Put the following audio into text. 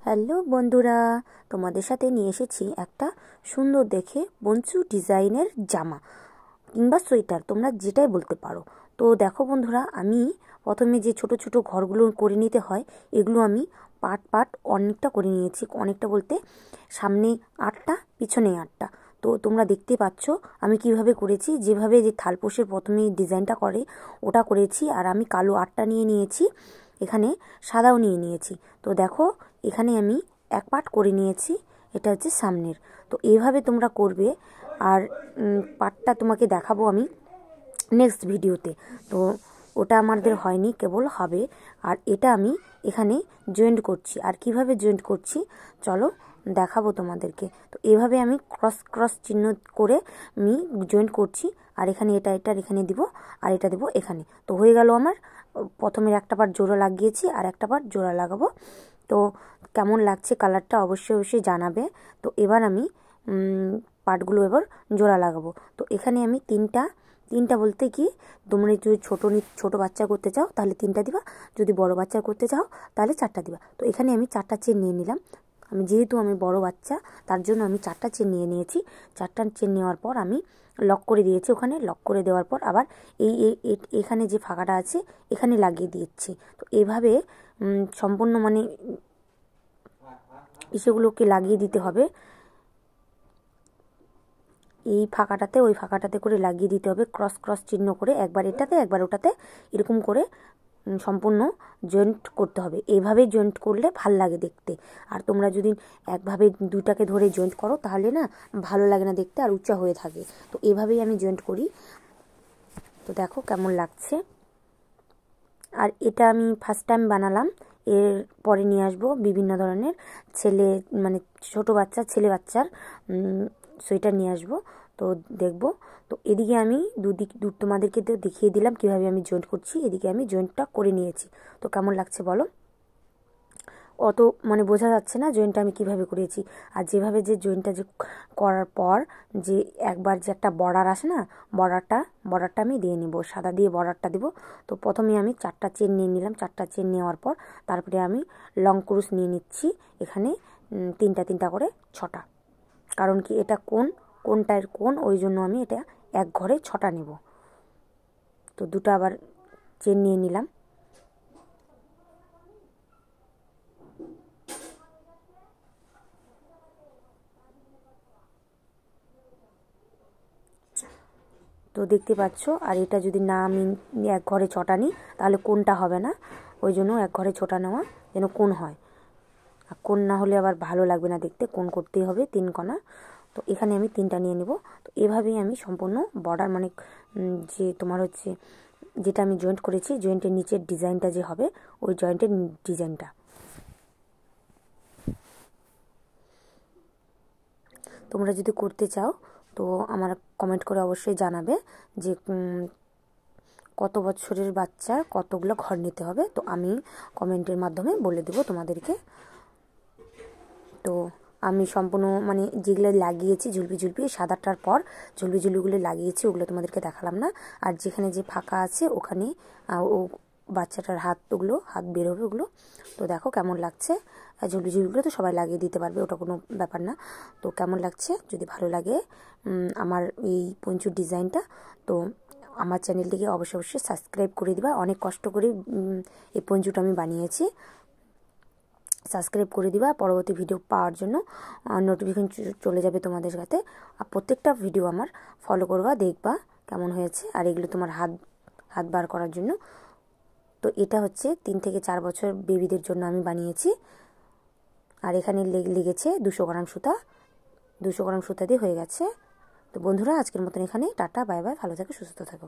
Hello বন্ধুরা, তোমাদের সাথে নিয়ে এসেছি একটা সুন্দর দেখে বঞ্চু ডিজাইনের জামা কিংবা সোয়েটার, তোমরা যেটাই বলতে পারো। তো দেখো বন্ধুরা, আমি প্রথমে যে ছোট ছোট ঘরগুলো করে নিতে হয় এগুলো আমি পার্ট পার্ট অনেকটা করে নিয়েছি। অনেকটা বলতে সামনে 8টা, পিছনে 8টা। তো তোমরা দেখতে পাচ্ছ আমি কিভাবে করেছি। যেভাবে যে থালপোষের প্রথমে ডিজাইনটা করে ওটা করেছি, আর আমি কালো 8টা নিয়ে নিয়েছি, এখানে সাদাও নিয়ে নিয়েছি। তো দেখো এখানে আমি এক পার্ট করে নিয়েছি, এটা হচ্ছে সামনের। তো এইভাবে তোমরা করবে, আর পার্টটা তোমাকে দেখাবো আমি নেক্সট ভিডিওতে। তো ওটা আমাদের হয়নি, কেবল হবে। আর এটা আমি এখানে জয়েন্ট করছি, আর কিভাবে জয়েন্ট করছি চলো দেখাবো তোমাদেরকে। তো এভাবে আমি ক্রস ক্রস চিহ্ন করে আমি জয়েন্ট করছি, আর এখানে এটা এখানে দিব, আর এটা দেবো এখানে। তো হয়ে গেল আমার। প্রথমের একটা পার্ট জোড়া লাগিয়েছি, আর একটা পার্ট জোড়া লাগাবো। তো কেমন লাগছে কালারটা অবশ্যই জানাবে। তো এবার আমি পার্টগুলো এবার জোড়া লাগাবো। তো এখানে আমি তিনটা বলতে কি, তোমরা যদি ছোট বাচ্চা করতে চাও তাহলে 3টা দিবা, যদি বড় বাচ্চা করতে চাও তাহলে 4টা দিবা। তো এখানে আমি 4টা চেন নিয়ে নিলাম। যেহেতু আমি বড় বাচ্চা তার জন্য আমি 4টা চেন নিয়ে নিয়েছি। 4টা চেন নেওয়ার পর আমি লক করে দিয়েছি। ওখানে লক করে দেওয়ার পর আবার এখানে যে ফাঁকাটা আছে এখানে লাগিয়ে দিচ্ছি। তো এভাবে সম্পূর্ণ মানে সেগুলোকে লাগিয়ে দিতে হবে। এই ফাঁকাটাতে ওই ফাঁকাটাতে করে লাগিয়ে দিতে হবে, ক্রস ক্রস চিহ্ন করে, একবার এটাতে একবার ওটাতে, এরকম করে সম্পূর্ণ জয়েন্ট করতে হবে। এইভাবে জয়েন্ট করলে ভাল লাগে দেখতে। আর তোমরা যদি একভাবে দুটাকে ধরে জয়েন্ট করো তাহলে না ভালো লাগে না দেখতে, আর উঁচা হয়ে থাকে। তো এভাবেই আমি জয়েন্ট করি। তো দেখো কেমন লাগছে। আর এটা আমি ফার্স্ট টাইম বানালাম, এর পরে নিয়ে আসবো বিভিন্ন ধরনের মানে ছোট বাচ্চা ছেলে বাচ্চার সোয়েটার নিয়ে আসবো। তো দেখবো। তো এদিকে আমি তোমাদেরকে দেখিয়ে দিলাম কিভাবে আমি জয়েন্ট করছি। এদিকে আমি জয়েন্টটা করে নিয়েছি। তো কেমন লাগছে বলো? অত মানে বোঝা যাচ্ছে না জয়েন্টটা আমি কিভাবে করেছি। আর যেভাবে যে জয়েন্টটা যে করার পর যে একবার যে একটা বর্ডার আসে না, বর্ডারটা আমি দিয়ে নিব, সাদা দিয়ে বর্ডারটা দিব। তো প্রথমে আমি 4টা চেন নিয়ে নিলাম। 4টা চেন নেওয়ার পর তারপরে আমি লং ক্রুশ নিয়ে নিচ্ছি। এখানে 3টা করে 6টা। কারণ কি এটা কোনটার কোন, ওই জন্য আমি এটা এক ঘরে 6টা নেব। তো দুটো আবার চেন নিয়ে নিলাম। তো দেখতে পাচ্ছ। আর এটা যদি না আমি এক ঘরে 6টা নিই তাহলে কোনটা হবে না, ওই জন্য এক ঘরে 6টা নেওয়া যেন কোন হয়। আর কোন না হলে আবার ভালো লাগবে না দেখতে, কোন করতেই হবে 3 কোণা। তো এখানে আমি 3টা নিয়ে নেব। তো এভাবেই আমি সম্পূর্ণ বর্ডার মানে যে তোমার হচ্ছে যেটা আমি জয়েন্ট করেছি, জয়েন্টের নিচের ডিজাইনটা যে হবে ওই জয়েন্টের ডিজাইনটা তোমরা যদি করতে চাও তো আমার কমেন্ট করে অবশ্যই জানাবে যে কত বছরের বাচ্চা কতগুলো ঘর নিতে হবে। তো আমি কমেন্টের মাধ্যমে বলে দেবো তোমাদেরকে। তো আমি সম্পূর্ণ মানে যেগুলো লাগিয়েছি ঝুলপি সাদাটার পর ঝুলপিগুলো লাগিয়েছি, ওগুলো তোমাদেরকে দেখালাম না। আর যেখানে যে ফাঁকা আছে ওখানে ও বাচ্চাটার হাত বের হবে ওগুলো। তো দেখো কেমন লাগছে। আর ঝুলপিগুলো তো সবাই লাগিয়ে দিতে পারবে, ওটা কোনো ব্যাপার না। তো কেমন লাগছে যদি ভালো লাগে আমার এই পঞ্চুর ডিজাইনটা, তো আমার চ্যানেলটিকে অবশ্যই সাবস্ক্রাইব করে দিবা। অনেক কষ্ট করে এই পঞ্চুটা আমি বানিয়েছি। সাবস্ক্রাইব করে দিবা পরবর্তী ভিডিও পাওয়ার জন্য, নোটিফিকেশন চলে যাবে তোমাদের কাছে। আর প্রত্যেকটা ভিডিও আমার ফলো করবা, দেখবা কেমন হয়েছে। আর এগুলো তোমার হাত বার করার জন্য। তো এটা হচ্ছে 3 থেকে 4 বছর বেবিদের জন্য আমি বানিয়েছি। আর এখানে লেগেছে 200 গ্রাম সুতা। 200 গ্রাম সুতা দিয়ে হয়ে গেছে। তো বন্ধুরা আজকের মতন এখানে টাটা, বাই বাই, ভালো থাকো, সুস্থ থাকো।